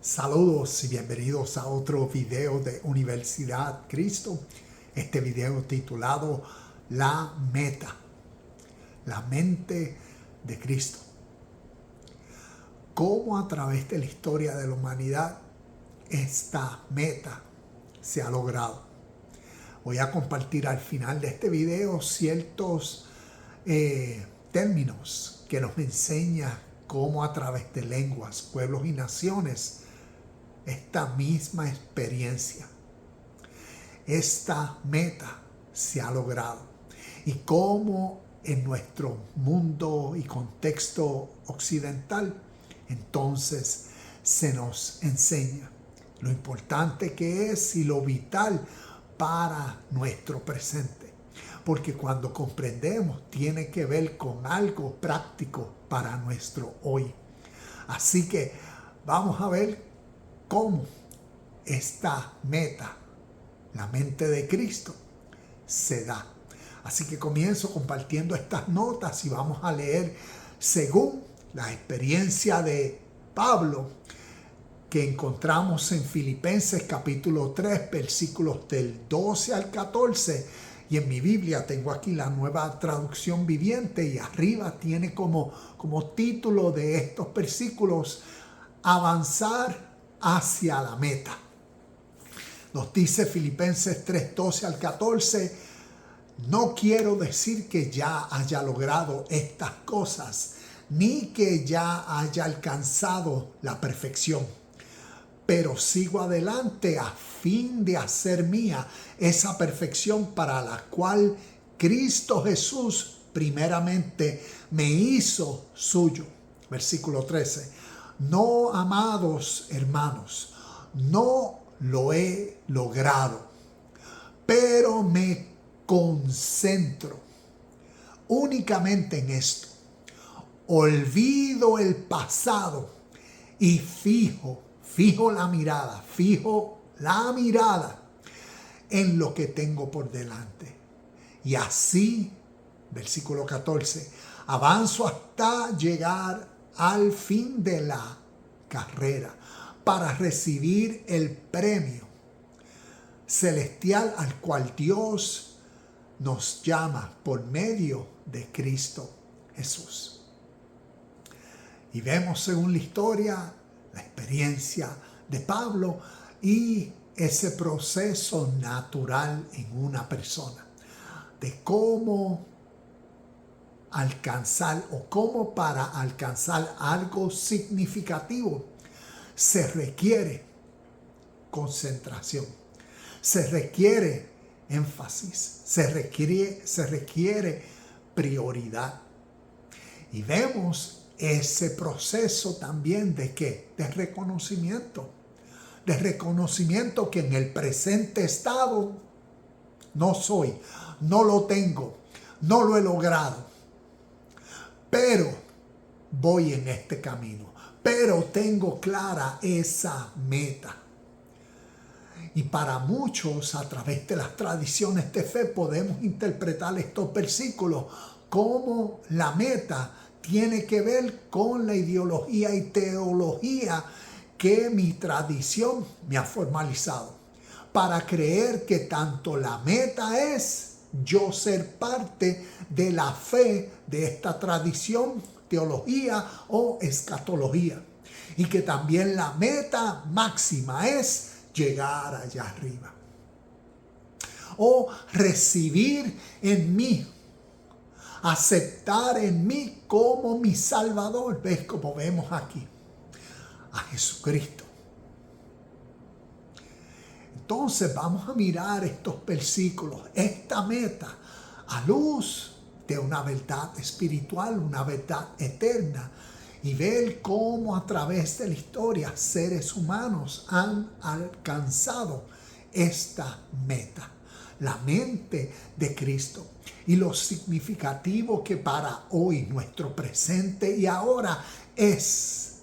Saludos y bienvenidos a otro video de Universidad Cristo. Este video titulado La Meta, la mente de Cristo. Cómo a través de la historia de la humanidad esta meta se ha logrado. Voy a compartir al final de este video ciertos términos que nos enseñan cómo a través de lenguas, pueblos y naciones esta misma experiencia, esta meta se ha logrado y cómo en nuestro mundo y contexto occidental entonces se nos enseña lo importante que es y lo vital para nuestro presente, porque cuando comprendemos tiene que ver con algo práctico para nuestro hoy. Así que vamos a ver cómo esta meta, la mente de Cristo, se da. Así que comienzo compartiendo estas notas y vamos a leer según la experiencia de Pablo que encontramos en Filipenses capítulo 3, versículos del 12 al 14. Y en mi Biblia tengo aquí la Nueva Traducción Viviente y arriba tiene como título de estos versículos: Avanzar hacia la meta. Nos dice Filipenses 3, 12 al 14: no quiero decir que ya haya logrado estas cosas, ni que ya haya alcanzado la perfección, pero sigo adelante a fin de hacer mía esa perfección para la cual Cristo Jesús primeramente me hizo suyo. Versículo 13. No, amados hermanos, no lo he logrado, pero me concentro únicamente en esto. Olvido el pasado y fijo la mirada en lo que tengo por delante. Y así, versículo 14, avanzo hasta llegar al fin de la carrera para recibir el premio celestial al cual Dios nos llama por medio de Cristo Jesús. Y vemos según la historia, la experiencia de Pablo y ese proceso natural en una persona de cómo alcanzar o cómo para alcanzar algo significativo se requiere concentración, se requiere énfasis, se requiere prioridad. Y vemos ese proceso también de ¿qué? De reconocimiento que en el presente estado no soy, no lo tengo, no lo he logrado, pero voy en este camino, pero tengo clara esa meta. Y para muchos, a través de las tradiciones de fe, podemos interpretar estos versículos como la meta tiene que ver con la ideología y teología que mi tradición me ha formalizado, para creer que tanto la meta es yo ser parte de la fe de esta tradición, teología o escatología, y que también la meta máxima es llegar allá arriba o recibir en mí, aceptar en mí como mi Salvador. ¿Ves? Como vemos aquí a Jesucristo. Entonces vamos a mirar estos versículos, esta meta, a luz de una verdad espiritual, una verdad eterna, y ver cómo a través de la historia seres humanos han alcanzado esta meta, la mente de Cristo, y lo significativo que para hoy, nuestro presente y ahora, es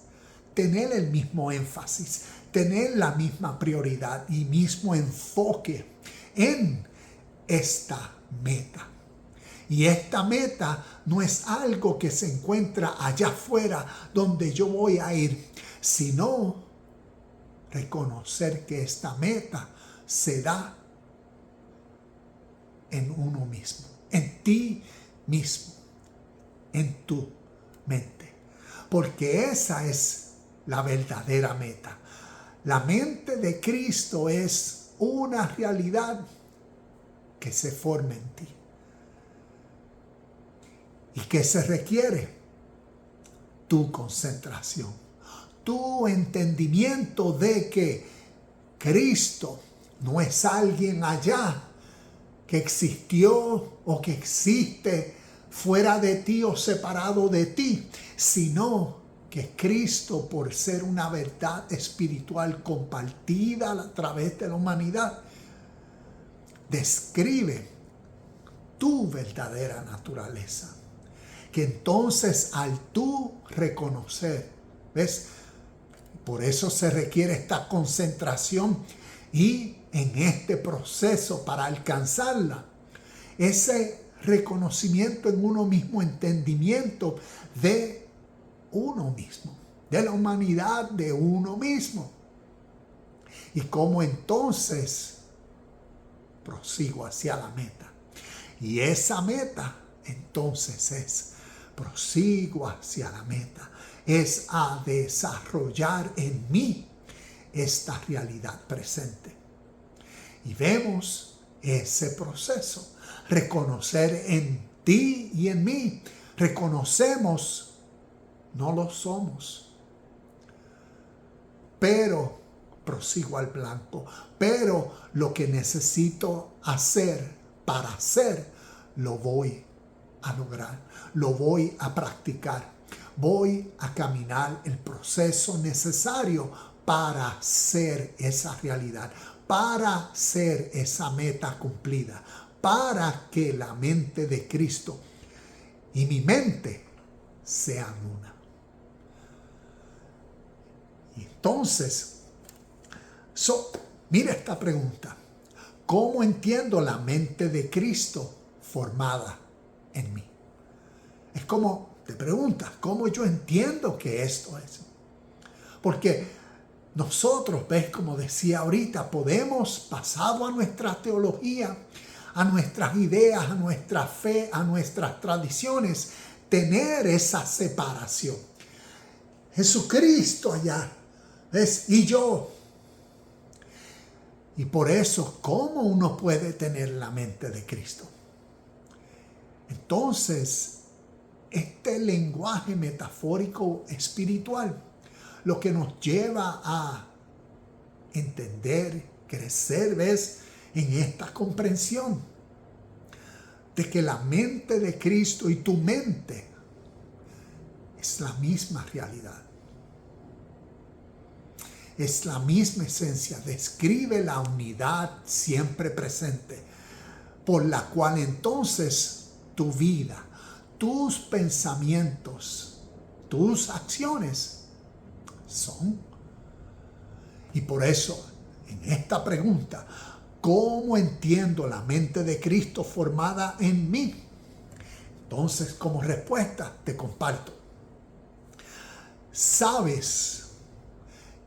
tener el mismo énfasis, tener la misma prioridad y mismo enfoque en esta meta. Y esta meta no es algo que se encuentra allá afuera donde yo voy a ir, sino reconocer que esta meta se da en uno mismo, en ti mismo, en tu mente. Porque esa es la verdadera meta. La mente de Cristo es una realidad que se forma en ti. ¿Y qué se requiere? Tu concentración, tu entendimiento de que Cristo no es alguien allá que existió o que existe fuera de ti o separado de ti, sino que Cristo, por ser una verdad espiritual compartida a través de la humanidad, describe tu verdadera naturaleza. Que entonces al tú reconocer, ¿ves? Por eso se requiere esta concentración y en este proceso para alcanzarla, ese reconocimiento en uno mismo, entendimiento de uno mismo, de la humanidad de uno mismo. Y cómo entonces prosigo hacia la meta. Y esa meta entonces prosigo hacia la meta, es a desarrollar en mí esta realidad presente. Y vemos ese proceso, reconocer en ti y en mí. Reconocemos, no lo somos, pero prosigo al blanco. Pero lo que necesito hacer para ser, lo voy a lograr, lo voy a practicar, voy a caminar el proceso necesario para ser esa realidad, para ser esa meta cumplida, para que la mente de Cristo y mi mente sean una. Y entonces, mira esta pregunta: ¿cómo entiendo la mente de Cristo formada en mí? Es como te preguntas, ¿cómo yo entiendo que esto es? Porque nosotros, ves, como decía ahorita, podemos, basado a nuestra teología, a nuestras ideas, a nuestra fe, a nuestras tradiciones, tener esa separación. Jesucristo allá, ¿ves? Y yo. Y por eso, ¿cómo uno puede tener la mente de Cristo? Entonces, este lenguaje metafórico espiritual, lo que nos lleva a entender, crecer, ¿ves?, en esta comprensión de que la mente de Cristo y tu mente es la misma realidad. Es la misma esencia, describe la unidad siempre presente, por la cual entonces tu vida, tus pensamientos, tus acciones son. Y por eso, en esta pregunta, ¿cómo entiendo la mente de Cristo formada en mí? Entonces, como respuesta, te comparto. Sabes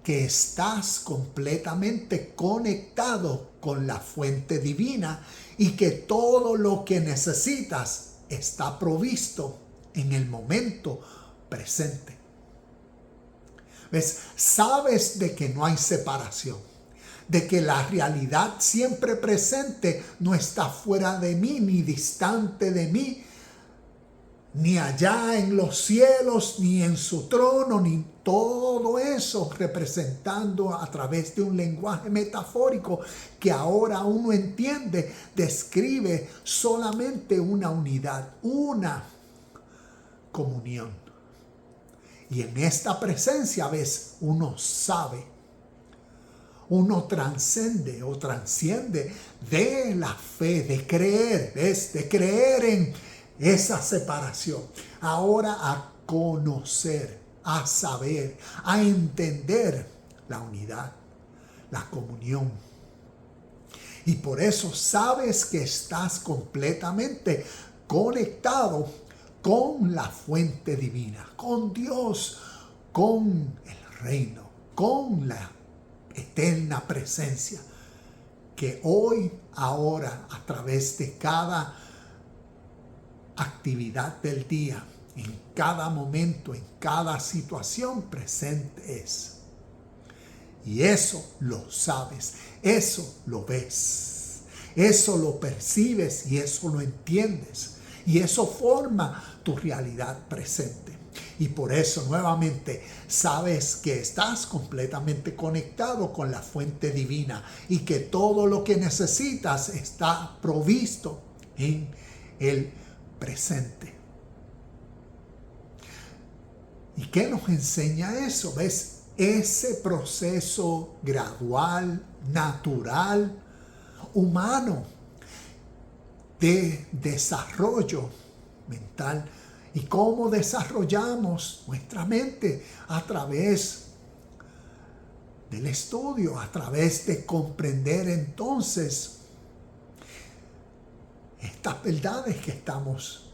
que estás completamente conectado con la fuente divina y que todo lo que necesitas está provisto en el momento presente. ¿Ves? Sabes de que no hay separación, de que la realidad siempre presente no está fuera de mí, ni distante de mí, ni allá en los cielos, ni en su trono, ni todo eso representando a través de un lenguaje metafórico que ahora uno entiende, describe solamente una unidad, una comunión. Y en esta presencia, ves, uno sabe, uno transcende o transciende de la fe, de creer, ¿ves? De creer en esa separación. Ahora a conocer, a saber, a entender la unidad, la comunión. Y por eso sabes que estás completamente conectado con la fuente divina, con Dios, con el reino, con eterna presencia que hoy, ahora, a través de cada actividad del día, en cada momento, en cada situación presente es. Y eso lo sabes, eso lo ves, eso lo percibes y eso lo entiendes. Y eso forma tu realidad presente. Y por eso nuevamente sabes que estás completamente conectado con la fuente divina y que todo lo que necesitas está provisto en el presente. ¿Y qué nos enseña eso? ¿Ves? Ese proceso gradual, natural, humano de desarrollo mental y cómo desarrollamos nuestra mente a través del estudio, a través de comprender entonces estas verdades que estamos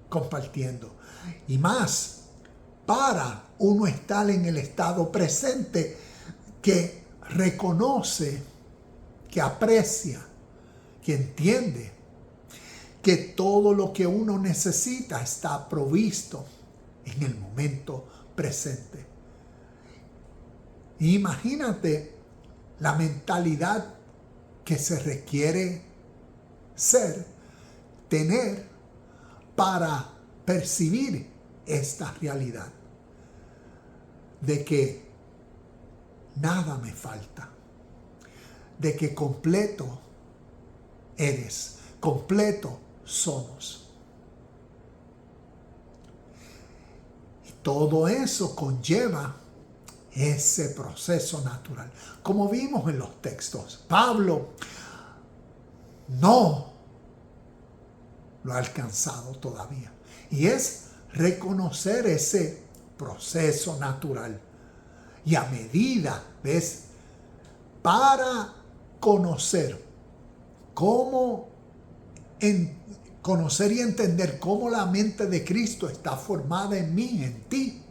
compartiendo y más para uno estar en el estado presente que reconoce, que aprecia, que entiende que todo lo que uno necesita está provisto en el momento presente. Imagínate la mentalidad que se requiere tener para percibir esta realidad de que nada me falta, de que completo eres, completo somos. Y todo eso conlleva ese proceso natural. Como vimos en los textos, Pablo no lo ha alcanzado todavía. Y es reconocer ese proceso natural. Y a medida, ¿ves? Para conocer conocer y entender cómo la mente de Cristo está formada en mí, en ti.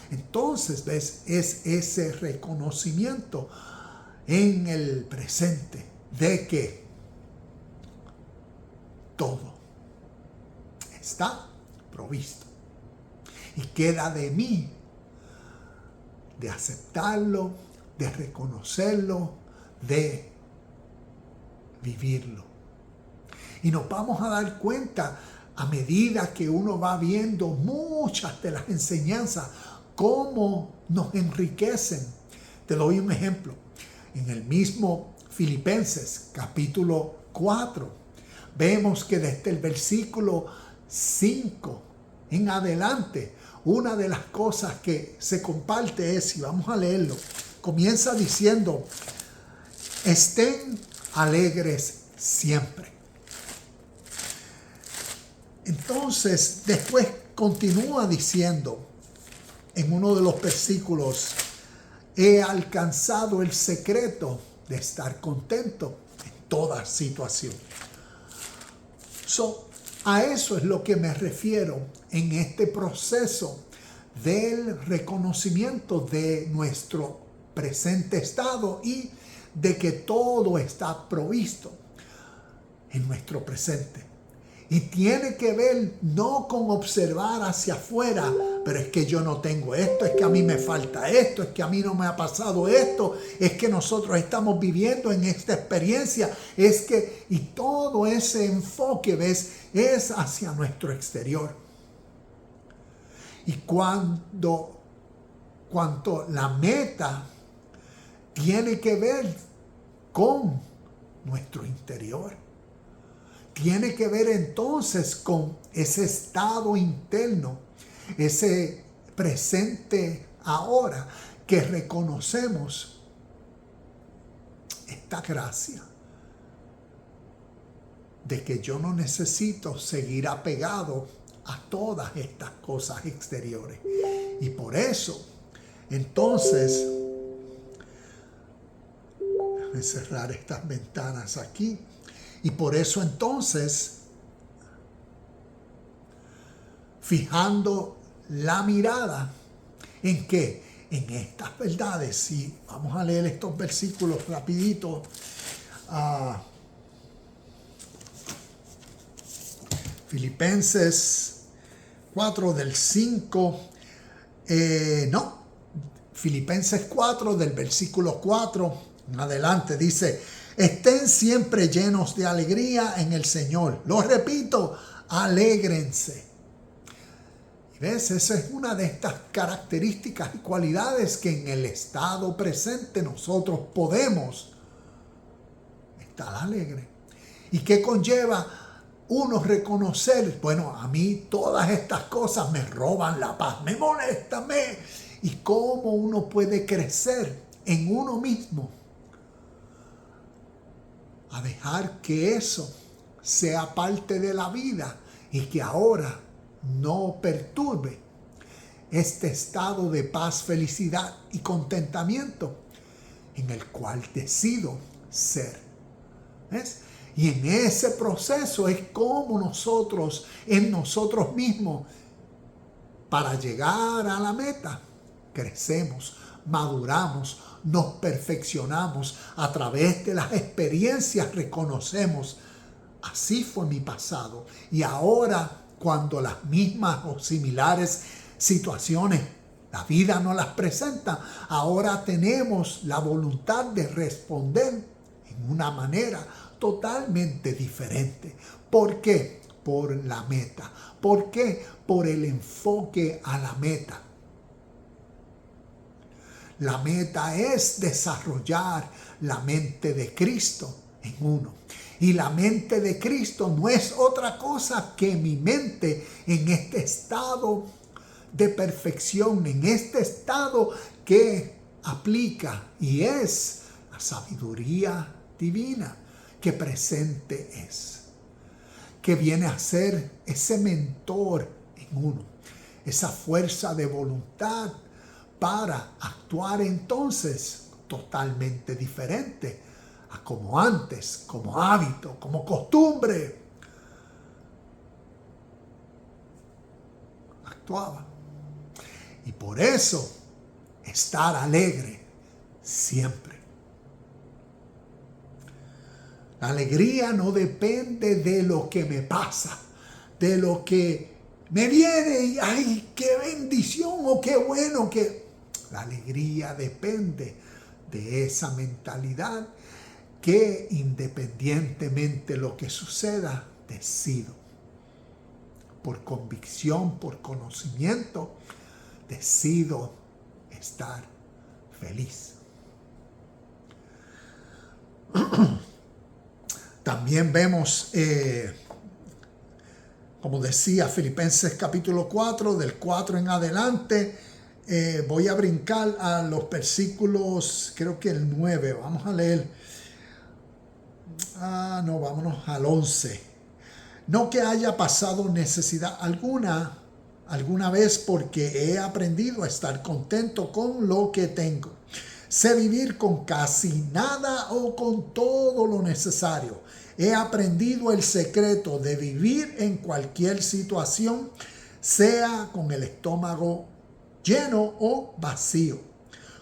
Entonces, ¿ves? Es ese reconocimiento en el presente de que todo está provisto. Y queda de mí de aceptarlo, de reconocerlo, de vivirlo. Y nos vamos a dar cuenta a medida que uno va viendo muchas de las enseñanzas, cómo nos enriquecen. Te doy un ejemplo. En el mismo Filipenses capítulo 4, vemos que desde el versículo 5 en adelante, una de las cosas que se comparte es, y vamos a leerlo, comienza diciendo, estén alegres siempre. Entonces, después continúa diciendo en uno de los versículos, he alcanzado el secreto de estar contento en toda situación. A eso es lo que me refiero en este proceso del reconocimiento de nuestro presente estado y de que todo está provisto en nuestro presente. Y tiene que ver no con observar hacia afuera, pero es que yo no tengo esto, es que a mí me falta esto, es que a mí no me ha pasado esto, es que nosotros estamos viviendo en esta experiencia, y todo ese enfoque, ¿ves? Es hacia nuestro exterior. Y cuanto la meta tiene que ver con nuestro interior. Tiene que ver entonces con ese estado interno, ese presente ahora que reconocemos esta gracia de que yo no necesito seguir apegado a todas estas cosas exteriores. Y por eso, entonces, déjame cerrar estas ventanas aquí. Y por eso entonces, fijando la mirada, ¿en qué? en estas verdades. Y vamos a leer estos versículos rapidito. Filipenses 4 del 5. Filipenses 4 del versículo 4 en adelante dice: estén siempre llenos de alegría en el Señor. Lo repito, alégrense. Y ves, esa es una de estas características y cualidades que en el estado presente nosotros podemos estar alegres. ¿Y qué conlleva uno reconocer? Bueno, a mí todas estas cosas me roban la paz, me molestan, ¿Y cómo uno puede crecer en uno mismo? A dejar que eso sea parte de la vida y que ahora no perturbe este estado de paz, felicidad y contentamiento en el cual decido ser. ¿Ves? Y en ese proceso es como nosotros, en nosotros mismos, para llegar a la meta, crecemos, maduramos, nos perfeccionamos. A través de las experiencias reconocemos: así fue mi pasado. Y ahora, cuando las mismas o similares situaciones la vida nos las presenta, ahora tenemos la voluntad de responder en una manera totalmente diferente. ¿Por qué? Por la meta. ¿Por qué? Por el enfoque a la meta. La meta es desarrollar la mente de Cristo en uno. Y la mente de Cristo no es otra cosa que mi mente en este estado de perfección, en este estado que aplica y es la sabiduría divina que presente es, que viene a ser ese mentor en uno, esa fuerza de voluntad para actuar entonces totalmente diferente a como antes, como hábito, como costumbre actuaba. Y por eso estar alegre siempre. La alegría no depende de lo que me pasa, de lo que me viene y ¡ay, qué bendición! O qué bueno que... La alegría depende de esa mentalidad que independientemente de lo que suceda, decido. Por convicción, por conocimiento, decido estar feliz. También vemos, como decía, Filipenses capítulo 4, del 4 en adelante. Voy a brincar a los versículos, creo que el 9. Vamos a leer. Vámonos al 11. No que haya pasado necesidad alguna vez, porque he aprendido a estar contento con lo que tengo. Sé vivir con casi nada o con todo lo necesario. He aprendido el secreto de vivir en cualquier situación, sea con el estómago lleno o vacío,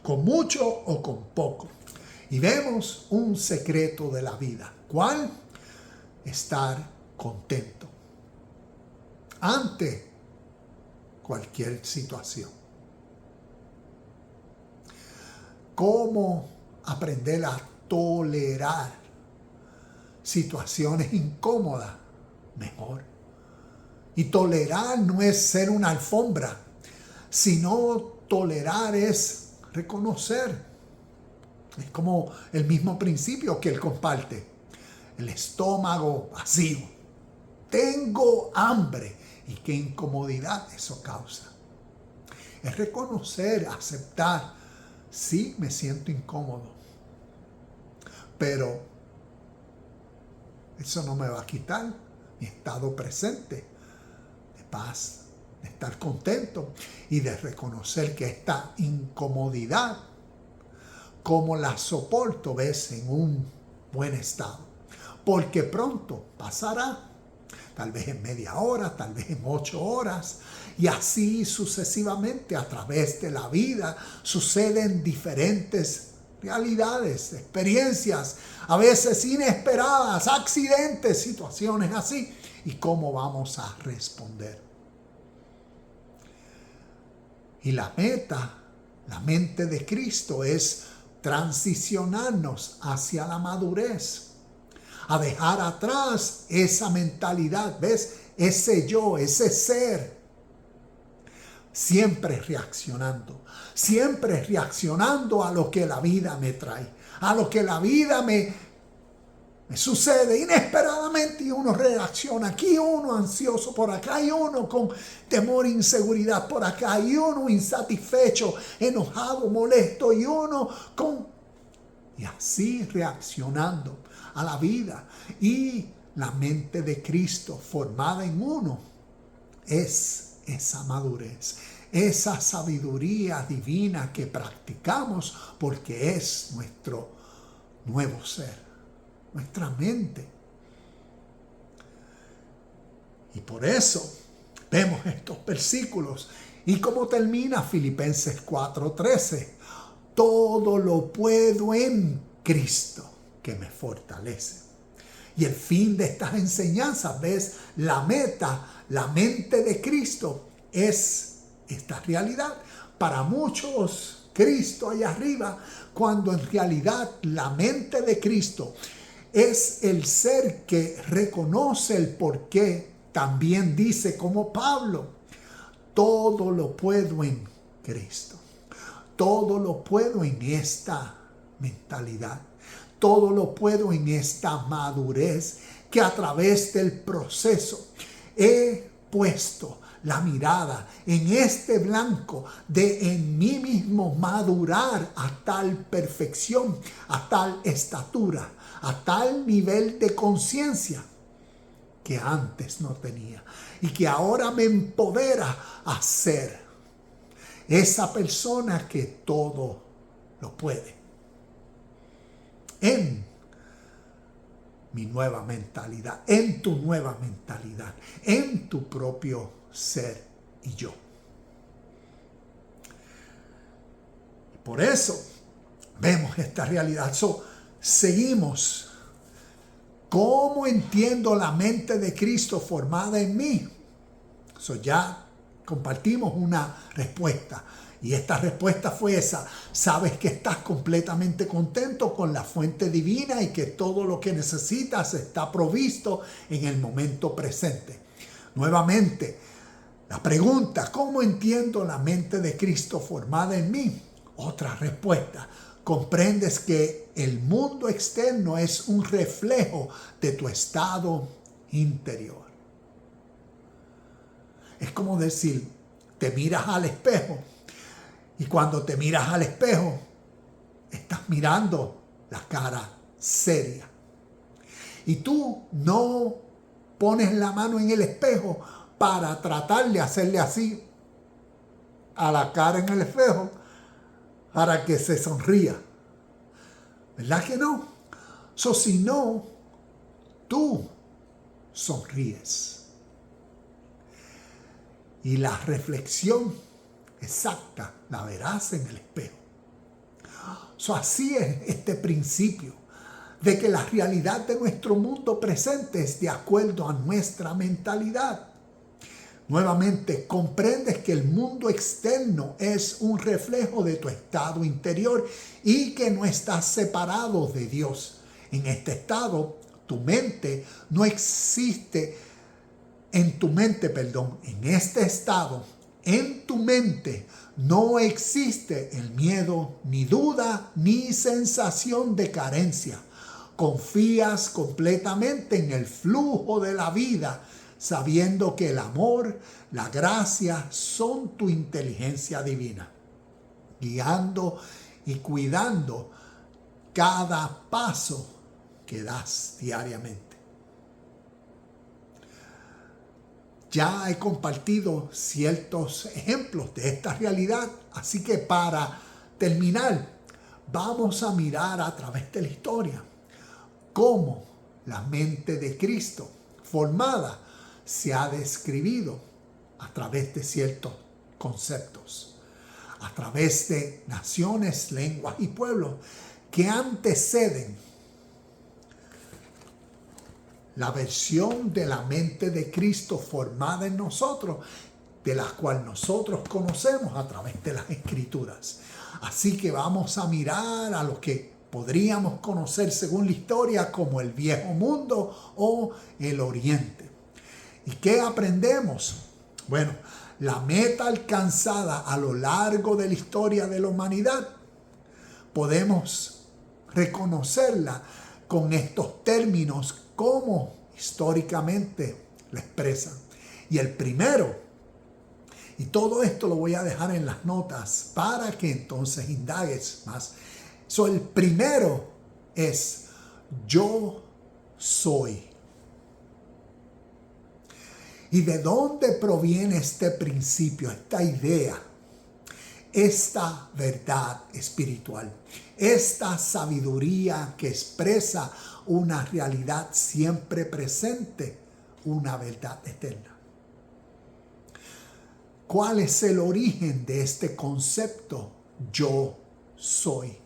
con mucho o con poco. Y vemos un secreto de la vida. ¿Cuál? Estar contento ante cualquier situación. ¿Cómo aprender a tolerar situaciones incómodas? Mejor. Y tolerar no es ser una alfombra, sino tolerar es reconocer. Es como el mismo principio que él comparte. El estómago vacío. Tengo hambre. ¿Y qué incomodidad eso causa? Es reconocer, aceptar. Sí, me siento incómodo. Pero eso no me va a quitar mi estado presente de paz, de estar contento y de reconocer que esta incomodidad, como la soporto, ves, en un buen estado. Porque pronto pasará. tal vez en media hora, tal vez en 8 horas. Y así sucesivamente a través de la vida suceden diferentes realidades, experiencias, a veces inesperadas, accidentes, situaciones así. ¿Y cómo vamos a responder? Y la meta, la mente de Cristo es transicionarnos hacia la madurez, a dejar atrás esa mentalidad, ¿ves? Ese yo, ese ser, siempre reaccionando a lo que la vida me trae, a lo que la vida me sucede inesperadamente y uno reacciona. Aquí uno ansioso por acá y uno con temor e inseguridad por acá y uno insatisfecho, enojado, molesto y uno con... Y así reaccionando a la vida. Y la mente de Cristo formada en uno es esa madurez, esa sabiduría divina que practicamos porque es nuestro nuevo ser, nuestra mente. Y por eso vemos estos versículos. Y como termina Filipenses 4:13, todo lo puedo en Cristo que me fortalece. Y el fin de estas enseñanzas, ¿ves? La meta, la mente de Cristo es esta realidad. Para muchos, Cristo allá arriba, cuando en realidad la mente de Cristo es el ser que reconoce el porqué. También dice como Pablo, todo lo puedo en Cristo. Todo lo puedo en esta mentalidad. Todo lo puedo en esta madurez que a través del proceso he puesto la mirada en este blanco de en mí mismo madurar a tal perfección, a tal estatura, a tal nivel de conciencia que antes no tenía y que ahora me empodera a ser esa persona que todo lo puede. En mi nueva mentalidad, en tu nueva mentalidad, en tu propio ser y yo. Por eso vemos esta realidad. Seguimos. ¿Cómo entiendo la mente de Cristo formada en mí? Ya compartimos una respuesta. Y esta respuesta fue esa. Sabes que estás completamente contento con la fuente divina y que todo lo que necesitas está provisto en el momento presente. Nuevamente, la pregunta, ¿cómo entiendo la mente de Cristo formada en mí? Otra respuesta. Comprendes que el mundo externo es un reflejo de tu estado interior. Es como decir, te miras al espejo. Y cuando te miras al espejo, estás mirando la cara seria. Y tú no pones la mano en el espejo para tratar de hacerle así a la cara en el espejo para que se sonría. ¿Verdad que no? Si no, tú sonríes. Y la reflexión exacta la verás en el espejo. Así es este principio de que la realidad de nuestro mundo presente es de acuerdo a nuestra mentalidad. Nuevamente, comprendes que el mundo externo es un reflejo de tu estado interior y que no estás separado de Dios. En este estado, tu mente no existe. En este estado, en tu mente no existe el miedo, ni duda, ni sensación de carencia. Confías completamente en el flujo de la vida, sabiendo que el amor, la gracia son tu inteligencia divina, guiando y cuidando cada paso que das diariamente. Ya he compartido ciertos ejemplos de esta realidad, así que para terminar, vamos a mirar a través de la historia cómo la mente de Cristo formada se ha descrito a través de ciertos conceptos, a través de naciones, lenguas y pueblos que anteceden la versión de la mente de Cristo formada en nosotros, de la cual nosotros conocemos a través de las Escrituras. Así que vamos a mirar a lo que podríamos conocer según la historia como el Viejo Mundo o el Oriente. ¿Y qué aprendemos? Bueno, la meta alcanzada a lo largo de la historia de la humanidad, podemos reconocerla con estos términos como históricamente la expresan. Y el primero, y todo esto lo voy a dejar en las notas para que entonces indagues más. El primero es: yo soy. ¿Y de dónde proviene este principio, esta idea, esta verdad espiritual, esta sabiduría que expresa una realidad siempre presente, una verdad eterna? ¿Cuál es el origen de este concepto, yo soy?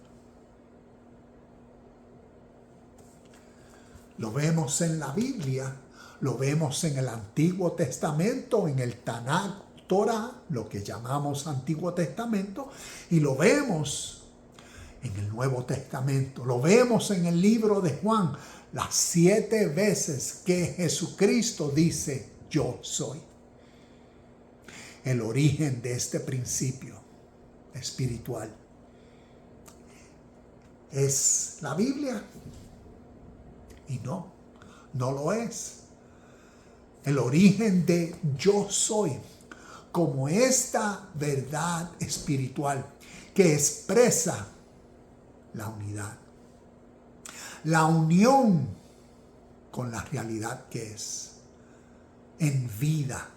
Lo vemos en la Biblia, lo vemos en el Antiguo Testamento, en el Tanakh, Torah, lo que llamamos Antiguo Testamento, y lo vemos en el Nuevo Testamento. Lo vemos en el libro de Juan, las 7 veces que Jesucristo dice, yo soy. El origen de este principio espiritual ¿es la Biblia? Y no lo es. El origen de yo soy como esta verdad espiritual que expresa la unidad, la unión con la realidad que es en vida,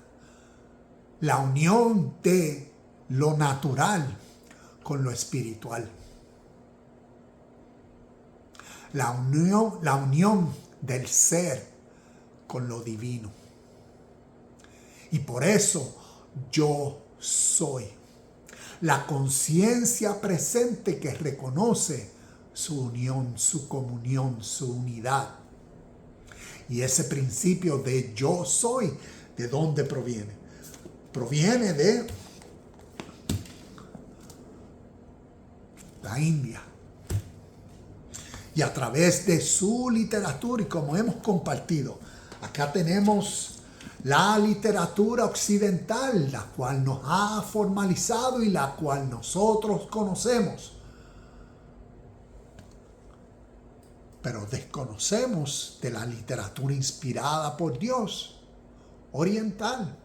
la unión de lo natural con lo espiritual, la unión del ser con lo divino. Y por eso yo soy. La conciencia presente que reconoce su unión, su comunión, su unidad. Y ese principio de yo soy, ¿de dónde proviene? Proviene de la India. Y a través de su literatura, y como hemos compartido, acá tenemos la literatura occidental, la cual nos ha formalizado y la cual nosotros conocemos. Pero desconocemos de la literatura inspirada por Dios, oriental.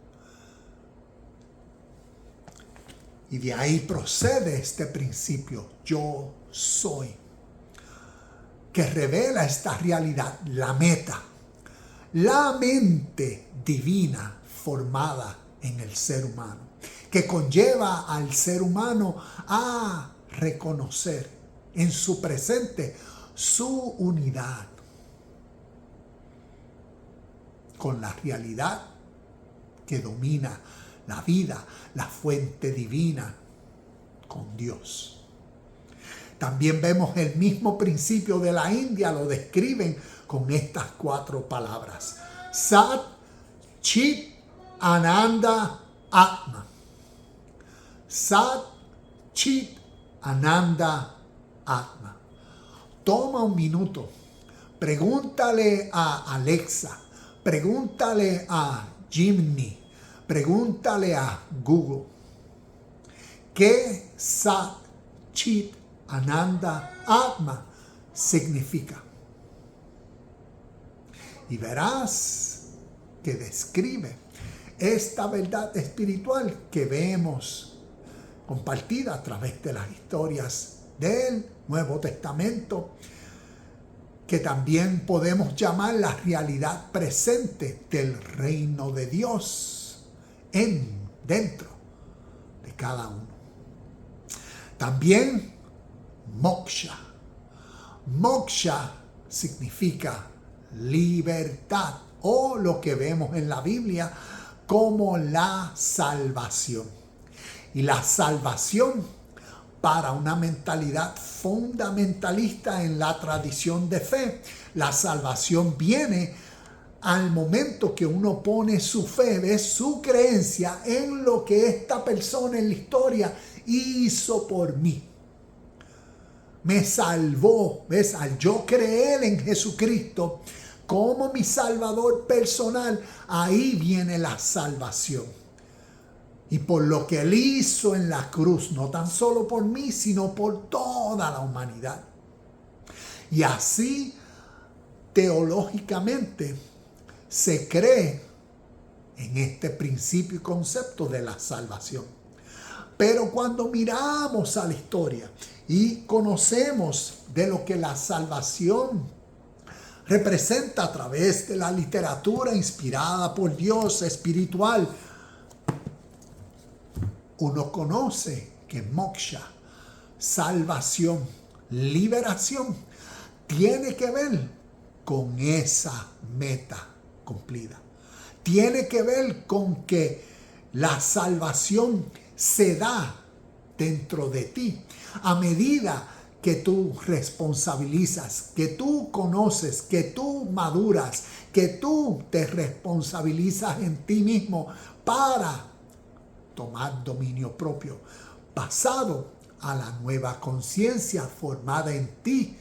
Y de ahí procede este principio, yo soy, que revela esta realidad, la meta, la mente divina formada en el ser humano, que conlleva al ser humano a reconocer en su presente su unidad con la realidad que domina la vida, la fuente divina, con Dios. También vemos el mismo principio de la India, lo describen con estas 4 palabras: Sat, Chit, Ananda, Atma. Sat, Chit, Ananda, Atma. Toma un minuto, pregúntale a Alexa, pregúntale a Gemini, pregúntale a Google, ¿qué Sat, Chit, Ananda, Atma significa? Y verás que describe esta verdad espiritual que vemos compartida a través de las historias del Nuevo Testamento, que también podemos llamar la realidad presente del reino de Dios dentro de cada uno. También moksha. Moksha significa libertad o lo que vemos en la Biblia como la salvación. Y la salvación, para una mentalidad fundamentalista en la tradición de fe, la salvación viene al momento que uno pone su fe, ve su creencia en lo que esta persona en la historia hizo por mí. Me salvó, ¿ves? Al yo creer en Jesucristo como mi Salvador personal, ahí viene la salvación. Y por lo que Él hizo en la cruz, no tan solo por mí, sino por toda la humanidad. Y así, teológicamente, se cree en este principio y concepto de la salvación. Pero cuando miramos a la historia y conocemos de lo que la salvación representa a través de la literatura inspirada por Dios espiritual, uno conoce que moksha, salvación, liberación, tiene que ver con esa meta cumplida. Tiene que ver con que la salvación se da dentro de ti a medida que tú responsabilizas, que tú conoces, que tú maduras, que tú te responsabilizas en ti mismo para tomar dominio propio, basado a la nueva conciencia formada en ti,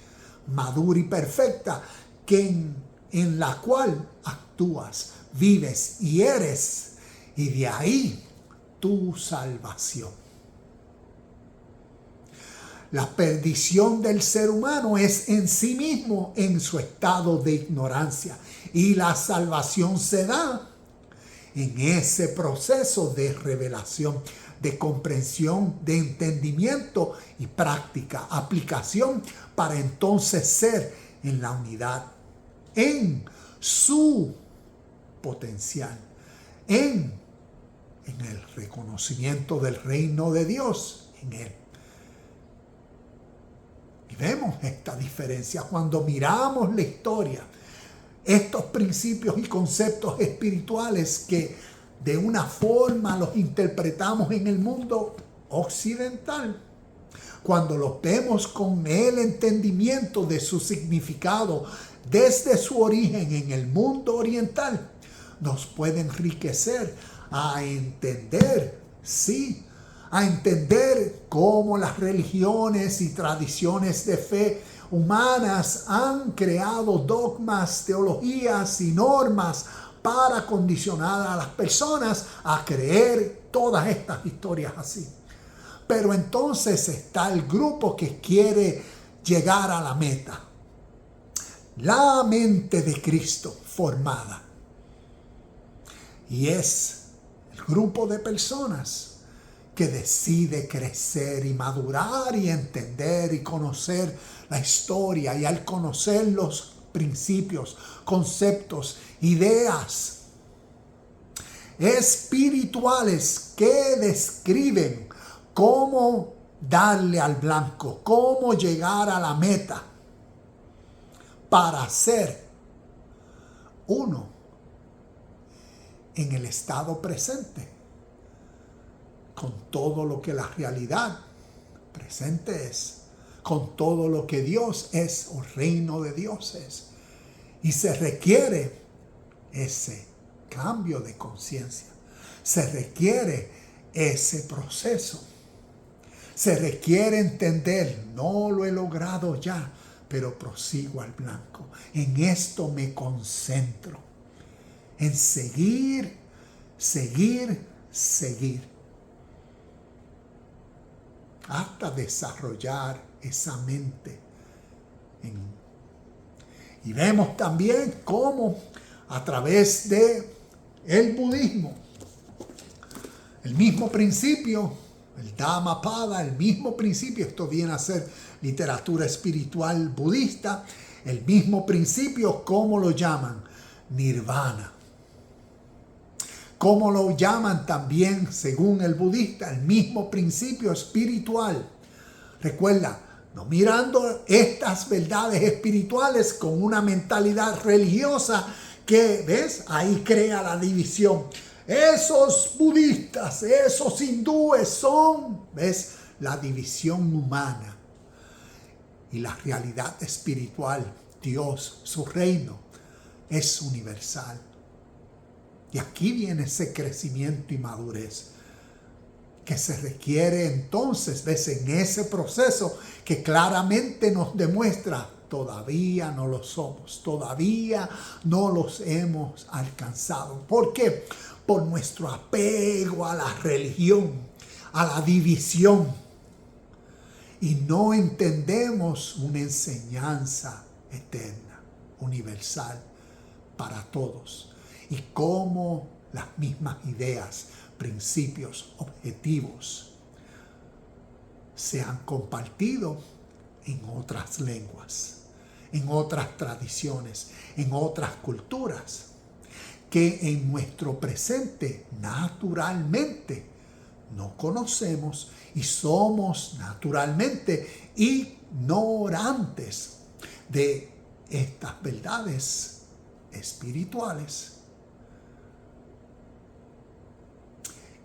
madura y perfecta, en la cual actúas, vives y eres, y de ahí tu salvación. La perdición del ser humano es en sí mismo en su estado de ignorancia, y la salvación se da en ese proceso de revelación, de comprensión, de entendimiento y práctica, aplicación, para entonces ser en la unidad, en su potencial, en el reconocimiento del reino de Dios en Él. Y vemos esta diferencia cuando miramos la historia, estos principios y conceptos espirituales que de una forma los interpretamos en el mundo occidental. Cuando los vemos con el entendimiento de su significado desde su origen en el mundo oriental, nos puede enriquecer a entender, sí, a entender cómo las religiones y tradiciones de fe humanas han creado dogmas, teologías y normas para condicionar a las personas a creer todas estas historias así. Pero entonces está el grupo que quiere llegar a la meta. La mente de Cristo formada. Y es el grupo de personas que decide crecer y madurar y entender y conocer la historia, y al conocer los principios, conceptos, ideas espirituales que describen cómo darle al blanco, cómo llegar a la meta para ser uno en el estado presente, con todo lo que la realidad presente es, con todo lo que Dios es o reino de Dios es. Y se requiere ese cambio de conciencia, se requiere ese proceso, se requiere entender, no lo he logrado ya, pero prosigo al blanco. En esto me concentro, en seguir, hasta desarrollar esa mente. Y vemos también cómo a través de el budismo, el mismo principio, el Dhammapada, el mismo principio, esto viene a ser literatura espiritual budista, el mismo principio, ¿cómo lo llaman? Nirvana. ¿Cómo lo llaman también, según el budista? El mismo principio espiritual. Recuerda, no mirando estas verdades espirituales con una mentalidad religiosa que, ¿ves? Ahí crea la división. Esos budistas, esos hindúes son, ¿ves? La división humana. Y la realidad espiritual, Dios, su reino, es universal. Y aquí viene ese crecimiento y madurez que se requiere entonces, ves, en ese proceso que claramente nos demuestra, todavía no lo somos, todavía no los hemos alcanzado. ¿Por qué? Por nuestro apego a la religión, a la división. Y no entendemos una enseñanza eterna, universal, para todos. Y cómo las mismas ideas, principios, objetivos se han compartido en otras lenguas, en otras tradiciones, en otras culturas, que en nuestro presente naturalmente no conocemos y somos naturalmente ignorantes de estas verdades espirituales,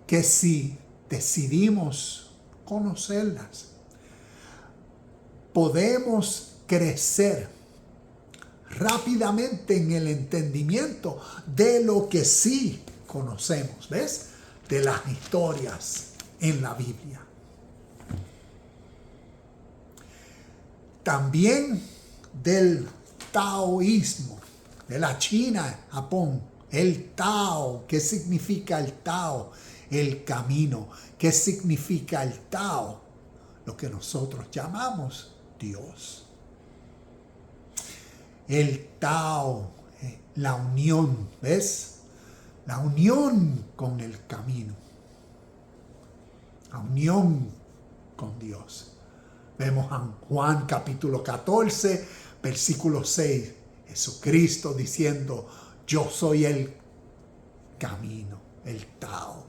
que si decidimos conocerlas, podemos crecer rápidamente en el entendimiento de lo que sí conocemos, ¿ves? De las historias en la Biblia. También del taoísmo, de la China, Japón, el Tao. ¿Qué significa el Tao? El camino. ¿Qué significa el Tao? Lo que nosotros llamamos Dios. El Tao, la unión, ¿ves? La unión con el camino. La unión con Dios. Vemos en Juan capítulo 14, versículo 6. Jesucristo diciendo, yo soy el camino, el Tao.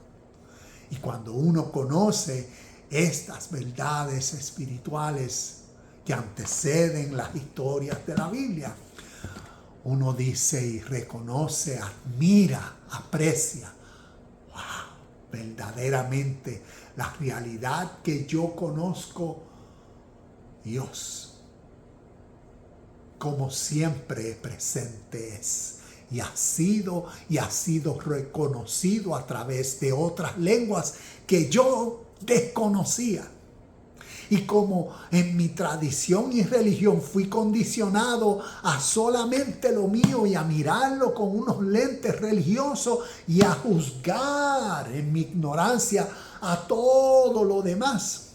Y cuando uno conoce estas verdades espirituales que anteceden las historias de la Biblia, uno dice y reconoce, admira, aprecia. ¡Wow! Verdaderamente la realidad que yo conozco, Dios, como siempre presente es. Y ha sido reconocido a través de otras lenguas que yo desconocía. Y como en mi tradición y religión fui condicionado a solamente lo mío y a mirarlo con unos lentes religiosos y a juzgar en mi ignorancia a todo lo demás.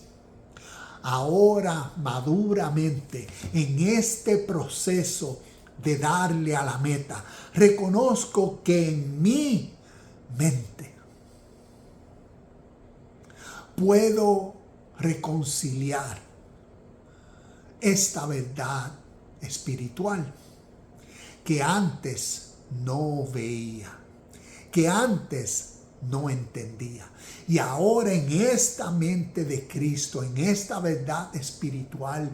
Ahora maduramente en este proceso de darle a la meta, reconozco que en mi mente puedo reconciliar esta verdad espiritual que antes no veía, que antes no entendía. Y ahora en esta mente de Cristo, en esta verdad espiritual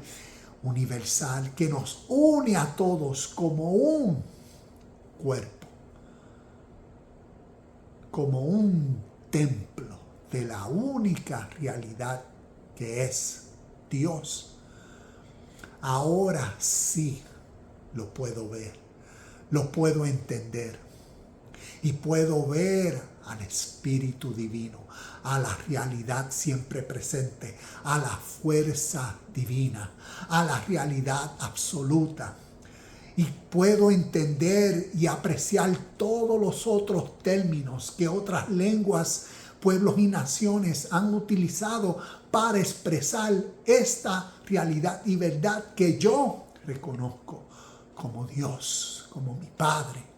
universal que nos une a todos como un cuerpo, como un templo de la única realidad que es Dios. Ahora sí lo puedo ver, lo puedo entender y puedo ver al Espíritu Divino, a la realidad siempre presente, a la fuerza divina, a la realidad absoluta. Y puedo entender y apreciar todos los otros términos que otras lenguas, pueblos y naciones han utilizado para expresar esta realidad y verdad que yo reconozco como Dios, como mi Padre.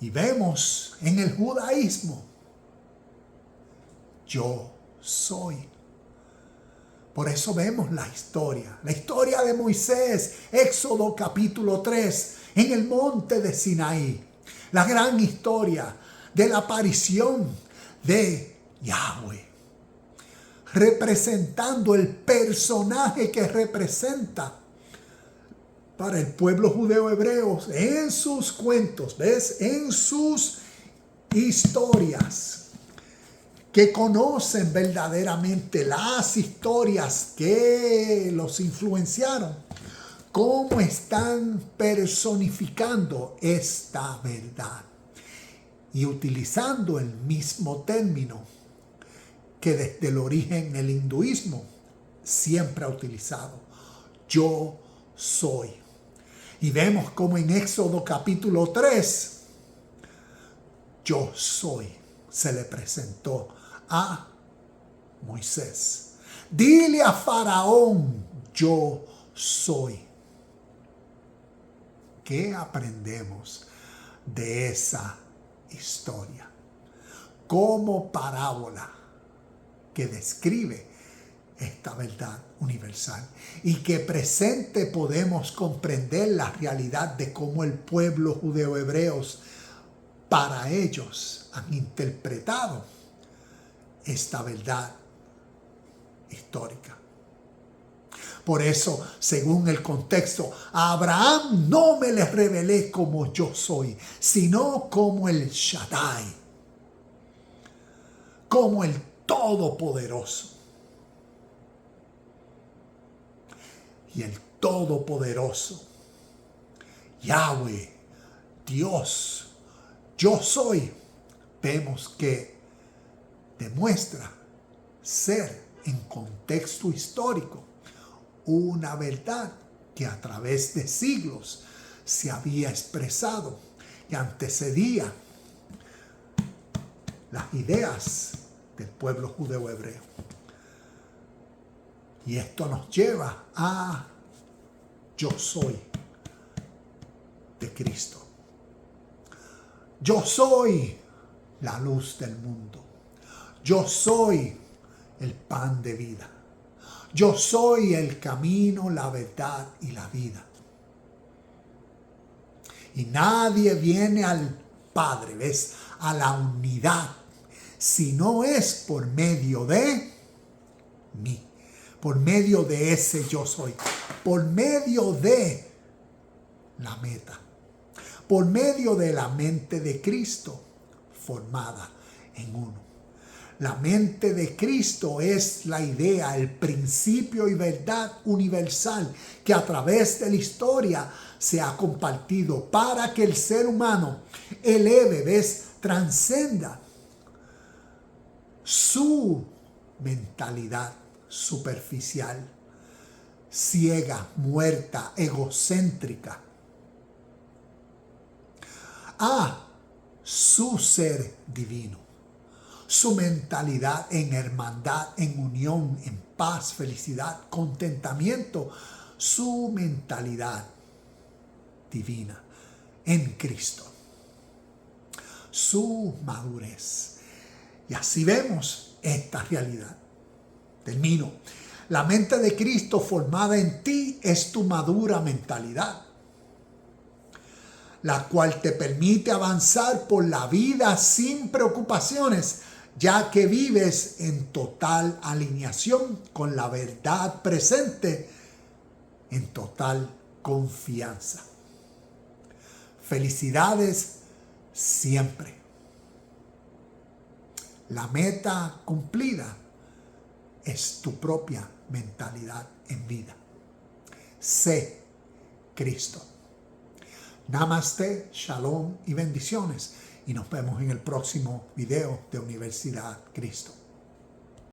Y vemos en el judaísmo, yo soy. Por eso vemos la historia de Moisés, Éxodo capítulo 3, en el monte de Sinaí. La gran historia de la aparición de Yahweh, representando el personaje que representa para el pueblo judeo hebreo en sus cuentos, ¿ves? En sus historias, que conocen verdaderamente las historias que los influenciaron, cómo están personificando esta verdad y utilizando el mismo término que desde el origen el hinduismo siempre ha utilizado: yo soy. Y vemos como en Éxodo capítulo 3, yo soy, se le presentó a Moisés. Dile a Faraón, yo soy. ¿Qué aprendemos de esa historia? Como parábola que describe esta verdad universal y que presente podemos comprender la realidad de cómo el pueblo judeo hebreos para ellos han interpretado esta verdad histórica. Por eso, según el contexto, a Abraham no me le revelé como yo soy, sino como el Shaddai, como el Todopoderoso. Y el Todopoderoso, Yahweh, Dios, yo soy, vemos que demuestra ser en contexto histórico una verdad que a través de siglos se había expresado y antecedía las ideas del pueblo judeo hebreo. Y esto nos lleva a yo soy de Cristo. Yo soy la luz del mundo. Yo soy el pan de vida. Yo soy el camino, la verdad y la vida. Y nadie viene al Padre, ¿ves? A la unidad, si no es por medio de mí. Por medio de ese yo soy. Por medio de la meta. Por medio de la mente de Cristo formada en uno. La mente de Cristo es la idea, el principio y verdad universal que a través de la historia se ha compartido para que el ser humano eleve, ¿ves? Transcenda su mentalidad superficial, ciega, muerta, egocéntrica, a su ser divino, su mentalidad en hermandad, en unión, en paz, felicidad, contentamiento, su mentalidad divina en Cristo, su madurez. Y así vemos esta realidad. Termino. La mente de Cristo formada en ti es tu madura mentalidad, la cual te permite avanzar por la vida sin preocupaciones, ya que vives en total alineación con la verdad presente, en total confianza. Felicidades siempre. La meta cumplida es tu propia mentalidad en vida. Sé Cristo. Namaste, shalom y bendiciones. Y nos vemos en el próximo video de Universidad Cristo.